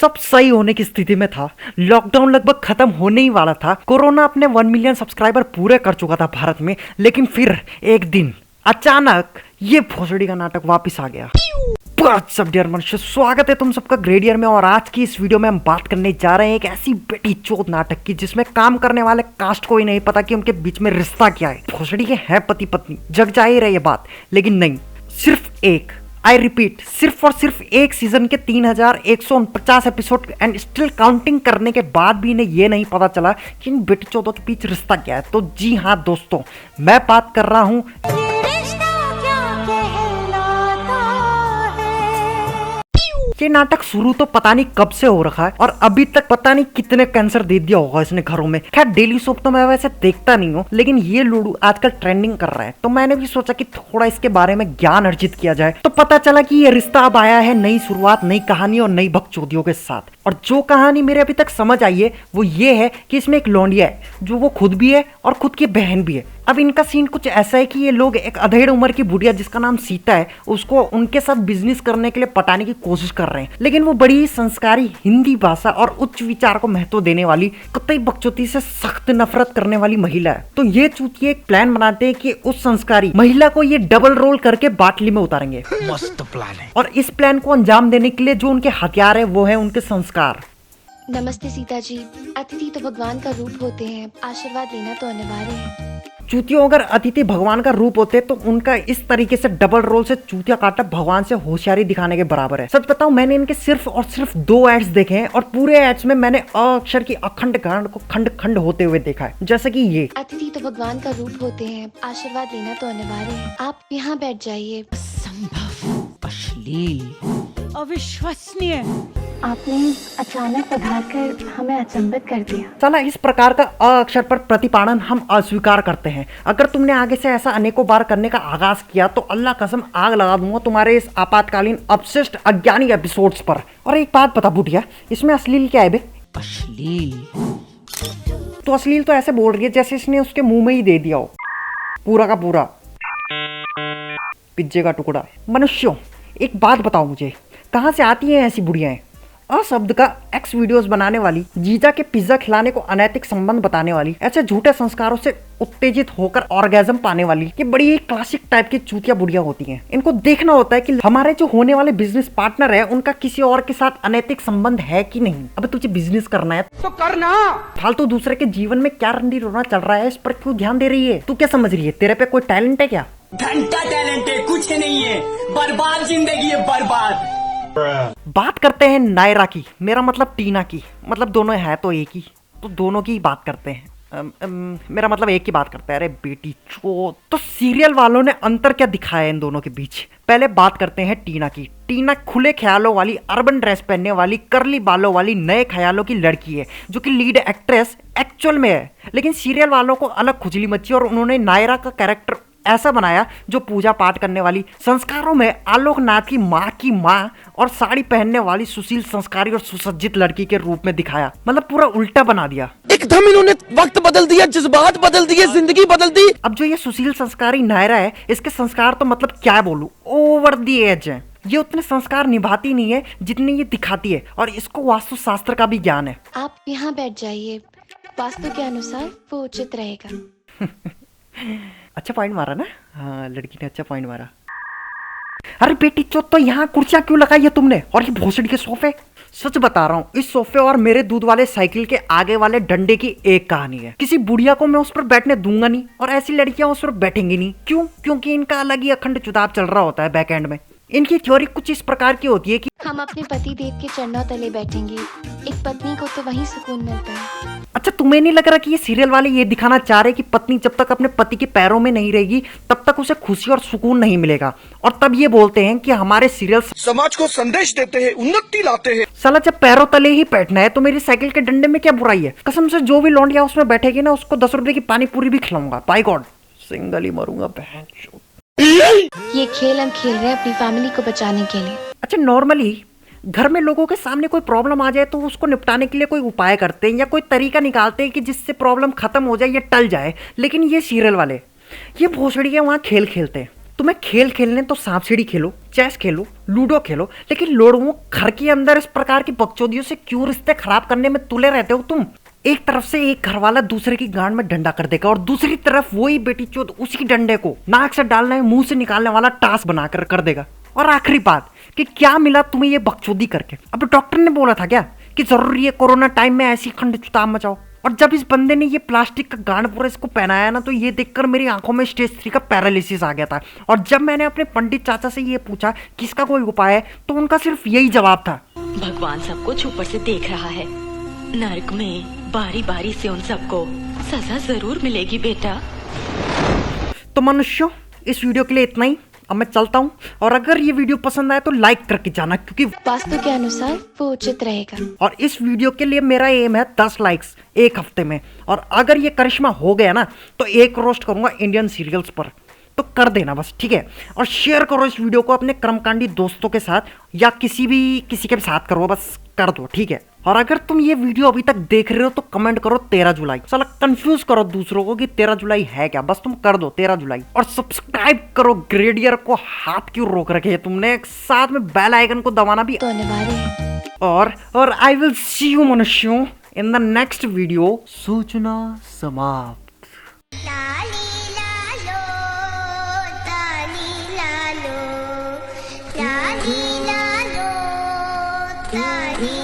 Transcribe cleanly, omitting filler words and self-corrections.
सब सही होने की स्थिति में था। लॉकडाउन लगभग खत्म होने ही वाला था। कोरोना अपने 1 मिलियन सब्सक्राइबर पूरे कर चुका था भारत में, लेकिन फिर एक दिन अचानक ये भोसड़ी का नाटक वापस आ गया। सब डियर मनुष्य, स्वागत है तुम सबका ग्रेडियर में। और आज की इस वीडियो में हम बात करने जा रहे हैं एक ऐसी बेटी चोद नाटक की जिसमें काम करने वाले कास्ट को ही नहीं पता कि उनके बीच में रिश्ता क्या है। भोसड़ी के है पति पत्नी, जग जा ही रही है बात, लेकिन नहीं, सिर्फ एक, आई रिपीट, सिर्फ और सिर्फ एक सीजन के 3149 एपिसोड एंड स्टिल काउंटिंग करने के बाद भी इन्हें ये नहीं पता चला कि इन बेटी चोदों के बीच रिश्ता क्या है। तो जी हाँ दोस्तों, मैं बात कर रहा हूँ ये नाटक शुरू तो पता नहीं कब से हो रखा है और अभी तक पता नहीं कितने कैंसर दे दिया होगा इसने घरों में। खैर डेली सोप तो मैं वैसे देखता नहीं हूँ, लेकिन ये लूडू आजकल ट्रेंडिंग कर रहा है, तो मैंने भी सोचा कि थोड़ा इसके बारे में ज्ञान अर्जित किया जाए। तो पता चला कि ये रिश्ता अब आया है नई शुरुआत, नई कहानी और नई बकचोदियों के साथ। और जो कहानी मेरे अभी तक समझ आई है वो ये है कि इसमें एक लौंडिया है जो वो खुद भी है और खुद की बहन भी है। अब इनका सीन कुछ ऐसा है कि ये लोग एक अधेड़ उम्र की बुढ़िया जिसका नाम सीता है उसको उनके साथ बिजनेस करने के लिए पटाने की कोशिश कर रहे हैं, लेकिन वो बड़ी संस्कारी, हिंदी भाषा और उच्च विचार को महत्व देने वाली, कतई बकचोदी से सख्त नफरत करने वाली महिला है। तो ये चूतिए एक प्लान बनाते हैं कि उस संस्कारी महिला को ये डबल रोल करके बाटली में उतारेंगे। मस्त प्लान है। और इस प्लान को अंजाम देने के लिए जो उनके हथियार है वो है उनके संस्कार। नमस्ते सीता जी, अतिथि तो भगवान का रूप होते हैं, आशीर्वाद लेना तो अनिवार्य है। चूतियों अगर अतिथि भगवान का रूप होते तो उनका इस तरीके से डबल रोल से चूतिया काटा भगवान से होशियारी दिखाने के बराबर है। सच बताऊं, मैंने इनके सिर्फ और सिर्फ 2 एड्स देखे हैं और पूरे एड्स में मैंने अ अक्षर की अखंड गांड को खंड खंड होते हुए देखा है। जैसे कि ये, अतिथि तो भगवान का रूप होते हैं, आशीर्वाद लेना तो अनिवार्य है। आप यहाँ बैठ जाइए। संभव, अश्लील, अविश्वसनीय। आपने अचानक पधार कर हमें अचंभित कर दिया। साला इस प्रकार का अ अक्षर पर प्रतिपादन हम अस्वीकार करते हैं। अगर तुमने आगे से ऐसा अनेकों बार करने का आगाज किया तो अल्लाह कसम आग लगा दूंगा तुम्हारे इस आपातकालीन अपशिष्ट अज्ञानी एपिसोड्स पर। और एक बात बता बुढ़िया, इसमें अश्लील क्या है बे? अश्लील तो अश्लील तो ऐसे बोल रही है जैसे इसने उसके मुंह में ही दे दिया हो पूरा का पूरा पिज्जे का टुकड़ा। मनुष्यों, एक बात बताओ मुझे, कहाँ से आती हैं ऐसी बुढ़ियाएं? अ शब्द का एक्स वीडियोस बनाने वाली, जीजा के पिज्जा खिलाने को अनैतिक संबंध बताने वाली, ऐसे झूठे संस्कारों से उत्तेजित होकर ऑर्गेजम पाने वाली, ये बड़ी ही क्लासिक टाइप की चूतिया बुढ़िया होती हैं। इनको देखना होता है कि हमारे जो होने वाले बिजनेस पार्टनर है उनका किसी और के साथ अनैतिक संबंध है कि नहीं। अब तुझे बिजनेस करना है तो करना, फालतू दूसरे के जीवन में क्या रंडी रोना चल रहा है इस पर क्यों ध्यान दे रही है? तू क्या समझ रही है तेरे पे कोई टैलेंट है क्या? घंटा टैलेंट है, कुछ नहीं है, बर्बाद जिंदगी है, बर्बाद। बात करते हैं नायरा की, मेरा मतलब टीना की, मतलब दोनों है तो एक ही, तो दोनों की बात करते हैं। मेरा मतलब एक की बात करते हैं। अरे बेटी चो, तो सीरियल वालों ने अंतर क्या दिखाया इन दोनों के बीच? पहले बात करते हैं टीना की। टीना खुले ख्यालों वाली, अर्बन ड्रेस पहनने वाली, करली बालों वाली, नए ख्यालों की लड़की है जो कि लीड एक्ट्रेस एक्चुअल में है, लेकिन सीरियल वालों को अलग खुजली मची और उन्होंने नायरा का कैरेक्टर ऐसा बनाया जो पूजा पाठ करने वाली, संस्कारों में आलोकनाथ की माँ और साड़ी पहनने वाली सुशील, संस्कारी और सुसज्जित लड़की के रूप में दिखाया। मतलब पूरा उल्टा बना दिया। एकदम इन्होंने वक्त बदल दिया, जज्बात बदल दिए, जिंदगी बदल दी। अब जो ये सुशील संस्कारी नायरा है, इसके संस्कार तो मतलब क्या बोलूं, ओवर दी एज है। ये उतने संस्कार निभाती नहीं है जितने ये दिखाती है, और इसको वास्तु शास्त्र का भी ज्ञान है। आप यहाँ बैठ जाइए, वास्तु के अनुसार वो उचित रहेगा। अच्छा पॉइंट मारा ना? हाँ, लड़की ने अच्छा पॉइंट मारा। अरे बेटी चोत, तो यहाँ कुर्सियां क्यों लगाई है तुमने? और ये भोसड़ी के सोफे, सच बता रहा हूँ, इस सोफे और मेरे दूध वाले साइकिल के आगे वाले डंडे की एक कहानी है। किसी बुढ़िया को मैं उस पर बैठने दूंगा नहीं और ऐसी लड़कियां उस पर बैठेंगी नहीं। क्यों? क्योंकि इनका अलग ही अखंड चुनाव चल रहा होता है बैक एंड में। इनकी थ्योरी कुछ इस प्रकार की होती है कि हम अपने पति देव के चरणों तले बैठेंगे, एक पत्नी को तो वही सुकून मिलता है। अच्छा, तुम्हें नहीं लग रहा कि ये सीरियल वाले ये दिखाना चाह रहे कि पत्नी जब तक अपने पति के पैरों में नहीं रहेगी तब तक उसे खुशी और सुकून नहीं मिलेगा? और तब ये बोलते हैं कि हमारे सीरियल समाज को संदेश देते हैं, उन्नति लाते हैं। साला जब पैरों तले ही बैठना है तो मेरी साइकिल के डंडे में क्या बुराई है? कसम से जो भी लौंडिया उसमें बैठेगी ना उसको 10 रुपए की पानी पूरी भी खिलाऊंगा। बाय गॉड, सिंगल ही मरूंगा बहन। ये खेल हम खेल रहे हैं अपनी फैमिली को बचाने के लिए। अच्छा, नॉर्मली घर में लोगों के सामने कोई प्रॉब्लम आ जाए तो उसको निपटाने के लिए कोई उपाय करते हैं या कोई तरीका निकालते हैं कि जिससे प्रॉब्लम खत्म हो जाए या टल जाए, लेकिन ये सीरियल वाले, ये भोसड़ी के वहाँ खेल खेलते हैं। तुम्हें खेल खेलने तो सांप सीढ़ी खेलो, चेस खेलो, लूडो खेलो, लेकिन लोड़ुओं घर के अंदर इस प्रकार की बकचोदियों से क्यों रिश्ते खराब करने में तुले रहते हो तुम। एक तरफ से एक घर वाला दूसरे की गांड में डंडा कर देगा और दूसरी तरफ वही बेटी चोद उसी डंडे को नाक से डालने मुंह से निकालने वाला टास्क बनाकर कर देगा। और आखिरी बात कि क्या मिला तुम्हें ये बकचोदी करके? अब डॉक्टर ने बोला था क्या कि जरूरी है कोरोना टाइम में ऐसी खंड चुताम मचाओ? और जब इस बंदे ने ये प्लास्टिक का गांड पूरा इसको पहनाया ना, तो ये देखकर मेरी आंखों में स्टेज 3 का पैरालिसिस आ गया था। और जब मैंने अपने पंडित चाचा से ये पूछा कि इसका कोई उपाय है, तो उनका सिर्फ यही जवाब था, भगवान सब कुछ ऊपर से देख रहा है। नरक में बारी बारी से उन सबको सजा जरूर मिलेगी बेटा। तो मनुष्यों, इस वीडियो के लिए इतना ही। अब मैं चलता हूँ, और अगर ये वीडियो पसंद आए तो लाइक करके जाना, क्योंकि वास्तु के अनुसार वो उचित रहेगा। और इस वीडियो के लिए मेरा एम है 10 लाइक्स एक हफ्ते में। और अगर ये करिश्मा हो गया ना, तो एक रोस्ट करूंगा इंडियन सीरियल्स पर, तो कर देना बस, ठीक है। और शेयर करो इस वीडियो को अपने कर्मकांडी दोस्तों के साथ, या किसी के भी साथ करो, बस कर दो, ठीक है। और अगर तुम ये वीडियो अभी तक देख रहे हो तो कमेंट करो 13 जुलाई। साला कंफ्यूज करो दूसरों को कि 13 जुलाई है क्या, बस तुम कर दो 13 जुलाई। और सब्सक्राइब करो ग्रेडियर को, हाथ क्यों रोक रखे है तुमने, साथ में बेल आइकन को दबाना भी तो अनिवार्य है। और आई विल सी यू मनुष्यों इन द नेक्स्ट वीडियो। सूचना समाप्त। लाली लालो, ताली लालो, लाली लालो, ताली